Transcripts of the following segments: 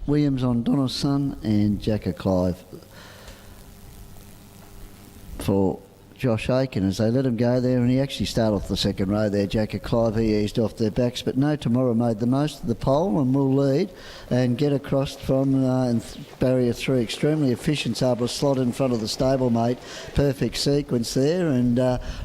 Williams on Donna's Son and Jack Clive for Josh Aiken as they let him go there, and he actually started off the second row there. Jack Clive, he eased off their backs, but No Tomorrow made the most of the pole and will lead and get across from barrier 3. Extremely efficient, able to slot in front of the stablemate. Perfect sequence there, and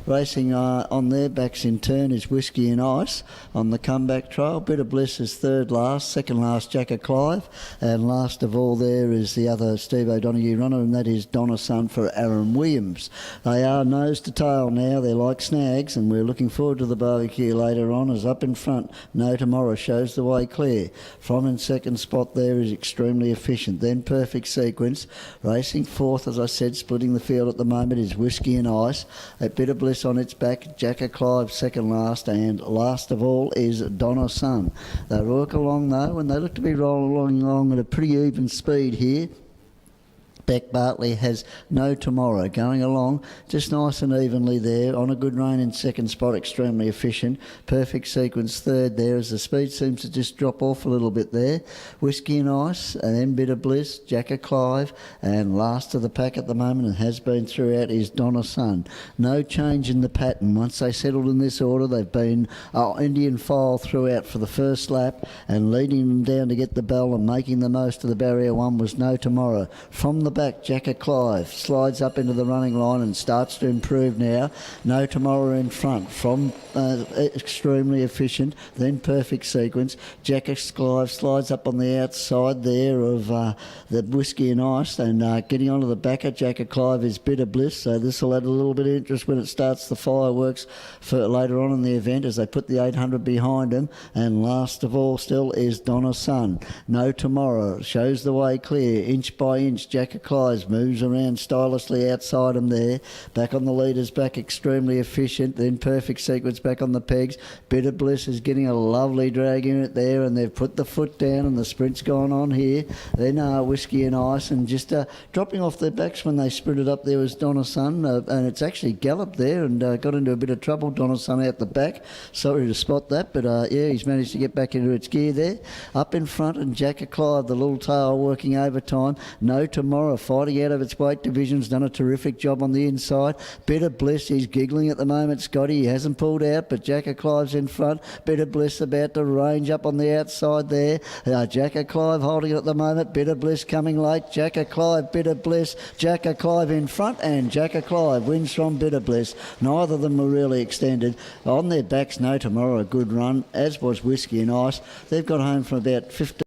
racing on their backs in turn is Whiskey and Ice on the comeback trail. Bit of Bliss is third last, second last Jack Clive, and last of all there is the other Steve O'Donoghue runner, and that is Donna's Son for Aaron Williams. They are nose to tail now. They're like snags, and we're looking forward to the barbecue later on as up in front No Tomorrow shows the way clear. From in second spot there is Extremely Efficient. Then Perfect Sequence. Racing fourth, as I said, splitting the field at the moment is Whiskey and Ice. A Bit of Bliss on its back. Jack Clive second last, and last of all is Donna's Son. They work along though, and they look to be rolling along at a pretty even speed here. Beck Bartley has No Tomorrow going along just nice and evenly there on a good rein in second spot. Extremely Efficient. Perfect Sequence third there as the speed seems to just drop off a little bit there. Whiskey and Ice, and then Bit of Bliss, Jack Clive, and last of the pack at the moment, and has been throughout, is Donna's Son. No change in the pattern. Once they settled in this order, they've been Indian file throughout for the first lap, and leading them down to get the bell and making the most of the barrier 1 was No Tomorrow. From the back, Jack Clive slides up into the running line and starts to improve now. No Tomorrow in front from Extremely Efficient, then Perfect Sequence. Jack Clive slides up on the outside there of the Whiskey and Ice, and getting onto the back of Jack Clive is Bit of Bliss, so this will add a little bit of interest when it starts the fireworks for later on in the event as they put the 800 behind them. And last of all still is Donna's Son. No Tomorrow shows the way clear, inch by inch. Jack Clive moves around stylishly outside him there. Back on the leader's back, Extremely Efficient, then Perfect Sequence back on the pegs. Bit of Bliss is getting a lovely drag in it there, and they've put the foot down and the sprint's gone on here. Then Whiskey and Ice, and just dropping off their backs when they sprinted up there was Donna's Son, and it's actually galloped there and got into a bit of trouble. Donna's Son out the back. Sorry to spot that, but yeah, he's managed to get back into its gear there. Up in front, and Jack Clive, the little tail, working overtime. No Tomorrow fighting out of its weight division's done a terrific job on the inside. Bit of Bliss, he's giggling at the moment, Scotty. He hasn't pulled out, but Jack Clive's in front. Bit of Bliss about to range up on the outside there. Jack Clive holding it at the moment. Bit of Bliss coming late. Jack Clive, Bit of Bliss. Jack Clive in front, and Jack Clive wins from Bit of Bliss. Neither of them were really extended. On their backs, No Tomorrow, a good run, as was Whiskey and Ice. They've got home from about 15